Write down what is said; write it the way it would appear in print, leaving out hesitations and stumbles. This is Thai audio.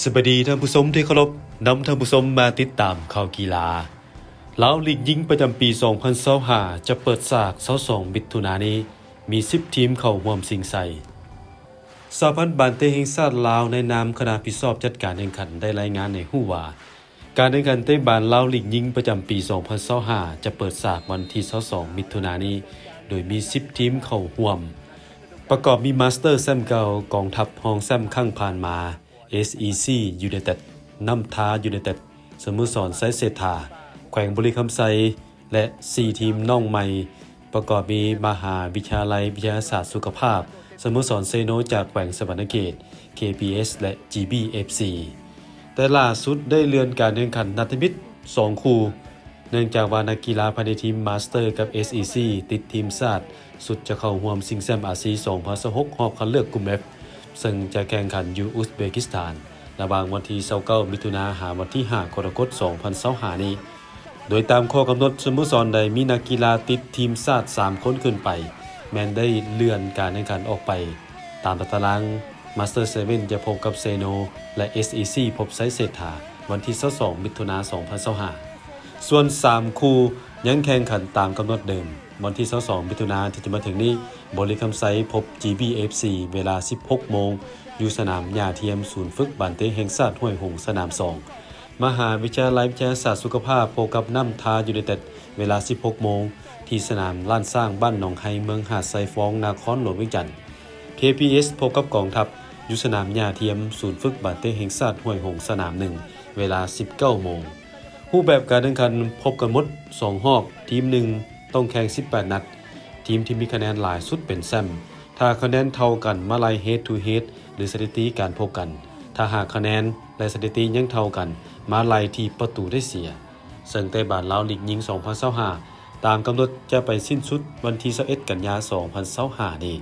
สวัสดีท่านผู้ชมที่เคารพนำท่านผู้ชมมาติดตามข่าวกีฬาลาวลีกหญิงประจำปี 2025จะเปิดฉาก22มิถุนายนนี้มี 10 ทีมเข้าร่วมชิงชัยสหพันธ์บานเตะแห่งชาติลาวในนามคณะผิดชอบจัดการแข่งขันได้รายงานในฮู้ว่าการแข่งขันเตะบานลาวลีกหญิงประจำปี 2025จะเปิดฉากวันที่22มิถุนายนนี้โดยมี 10 ทีมเข้าร่วมประกอบมีมาสเตอร์แซมเก่ากองทัพรองแซมครั้งผ่านมา SEC United น้ำท้า United สโมสรไซเศรษฐาแขวงบุรีคำไซและ 4 ทีมน้องใหม่ประกอบมีมหาวิทยาลัยวิทยาศาสตร์สุขภาพสโมสรเซโนจากแขวงสวรรณเขต KPS และ GBFC แต่ล่าสุดได้เลื่อนการแข่งขันนัดมิตร2 คู่เนื่องจากว่านักกีฬาภายในทีมมาสเตอร์กับ SEC ติดทีมชาติสุดจะเข้าร่วมชิงแชมป์อาเซียน2026รอบคัดเลือกกลุ่ม F ซึ่งจะแข่งขันอยู่อุซเบกิสถานระหว่างวันที่29มิถุนายนหาวันที่5กรกฎาคม2025นี้โดยตามข้อกำหนดสโมสรใดมีนักกีฬาติดทีมชาติ3คนขึ้นไปแม้นได้เลื่อนการแข่งขันออกไปตามตารางมาสเตอร์7จะพบกับเซโนและ SEC พบไซเศรษฐาวันที่22มิถุนายน2025ส่วน3คู่ยังแข่งขันตามกำหนดเดิมวันที่22มิถุนายนที่จะมาถึงนี้บริคำไซพบ GBFC เวลา 16 โมงอยู่สนามหญ้าเทียมศูนย์ฝึกบานเตะแห่งชาติห้วยหงสนาม 2 มหาวิทยาลัยวิทยาศาสตร์สุขภาพพบกับน้ำทายูไนเต็ดเวลา 16 โมงที่สนามล้านสร้างบ้านหนองไฮเมืองหาดไซฟ้องนครหลวงเวียงจันทน์ KPS พบกับกองทัพอยู่สนามหญ้าเทียมศูนย์ฝึกบานเตะแห่งชาติห้วยหงสนาม 1 เวลา 19 โมงรูปแบบการแข่งขันพบกันหมด2รอบทีม1ต้องแข่ง18นัดทีมที่มีคะแนนหลายสุดเป็นแชมป์ถ้าคะแนนเท่ากันมาไล่ head to head หรือสถิติการพบกันถ้าหากคะแนนและสถิติยังเท่ากันมาไล่ที่ประตูได้เสียซึ่งแต่บานลาวลีกหญิง2025ตามกำหนดจะไปสิ้นสุดวันที่21กันยายน2025นี้